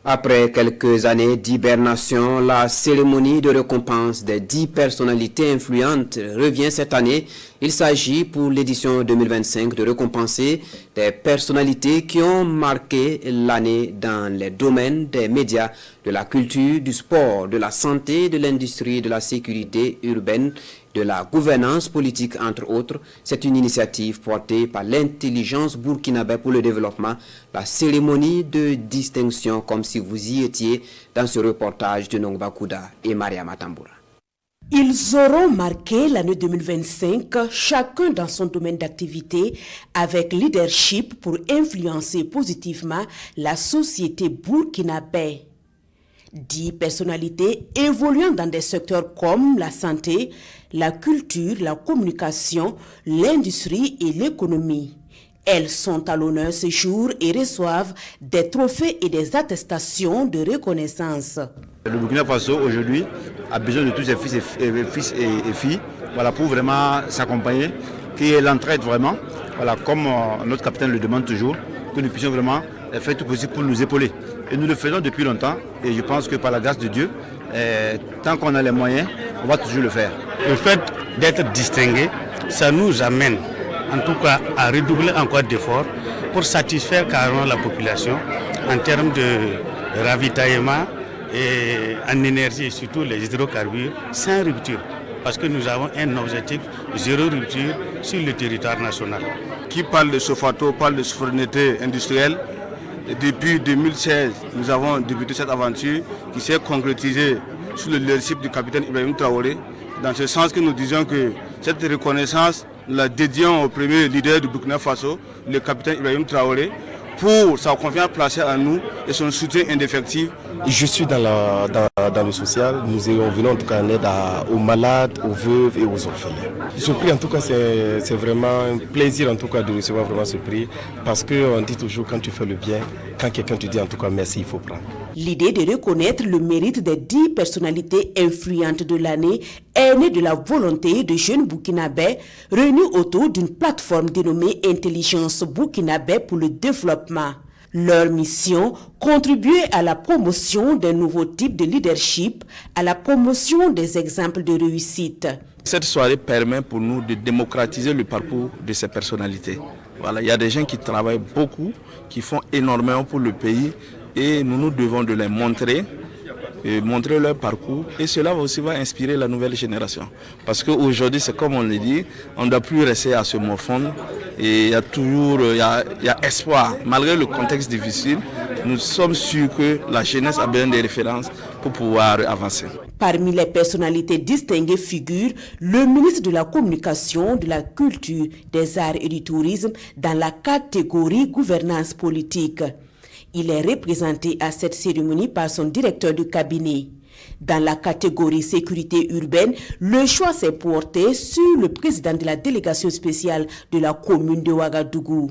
Après quelques années d'hibernation, la cérémonie de récompense des 10 personnalités influentes revient cette année. Il s'agit pour l'édition 2025 de récompenser des personnalités qui ont marqué l'année dans les domaines des médias, de la culture, du sport, de la santé, de l'industrie, de la sécurité urbaine, de la gouvernance politique, entre autres. C'est une initiative portée par l'intelligence burkinabé pour le développement, la cérémonie de distinction, comme si vous y étiez dans ce reportage de Nongba Kouda et Maria Matamboura. Ils auront marqué l'année 2025, chacun dans son domaine d'activité, avec leadership pour influencer positivement la société burkinabé. 10 personnalités évoluant dans des secteurs comme la santé, la culture, la communication, l'industrie et l'économie. Elles sont à l'honneur ce jour et reçoivent des trophées et des attestations de reconnaissance. Le Burkina Faso aujourd'hui a besoin de tous ses fils et filles, voilà, pour vraiment s'accompagner, qu'il y ait l'entraide vraiment, voilà, comme notre capitaine le demande toujours, que nous puissions vraiment faire tout possible pour nous épauler. Et nous le faisons depuis longtemps et je pense que par la grâce de Dieu, tant qu'on a les moyens, on va toujours le faire. Le fait d'être distingué, ça nous amène en tout cas à redoubler encore d'efforts pour satisfaire carrément la population en termes de ravitaillement et en énergie, surtout les hydrocarbures, sans rupture. Parce que nous avons un objectif zéro rupture sur le territoire national. Qui parle de Sofato parle de souveraineté industrielle. Et depuis 2016, nous avons débuté cette aventure qui s'est concrétisée sous le leadership du capitaine Ibrahim Traoré, dans ce sens que nous disons que cette reconnaissance, nous la dédions au premier leader du Burkina Faso, le capitaine Ibrahim Traoré, pour sa confiance placée en nous et son soutien indéfectible. Je suis dans le social, nous venons en tout cas en aide aux malades, aux veuves et aux orphelins. Ce prix en tout cas c'est vraiment un plaisir en tout cas de recevoir vraiment ce prix parce qu'on dit toujours quand tu fais le bien, quand quelqu'un te dit en tout cas merci, il faut prendre. L'idée de reconnaître le mérite des 10 personnalités influentes de l'année est née de la volonté de jeunes burkinabés réunis autour d'une plateforme dénommée Intelligence burkinabé pour le développement. Leur mission, contribuer à la promotion d'un nouveau type de leadership, à la promotion des exemples de réussite. Cette soirée permet pour nous de démocratiser le parcours de ces personnalités. Voilà, il y a des gens qui travaillent beaucoup, qui font énormément pour le pays et nous devons de les montrer leur parcours et cela aussi va inspirer la nouvelle génération. Parce qu'aujourd'hui, c'est comme on le dit, on ne doit plus rester à se morfondre et il y a toujours espoir. Malgré le contexte difficile, nous sommes sûrs que la jeunesse a besoin des références pour pouvoir avancer. Parmi les personnalités distinguées figure le ministre de la Communication, de la Culture, des Arts et du Tourisme dans la catégorie gouvernance politique. Il est représenté à cette cérémonie par son directeur de cabinet. Dans la catégorie sécurité urbaine, le choix s'est porté sur le président de la délégation spéciale de la commune de Ouagadougou.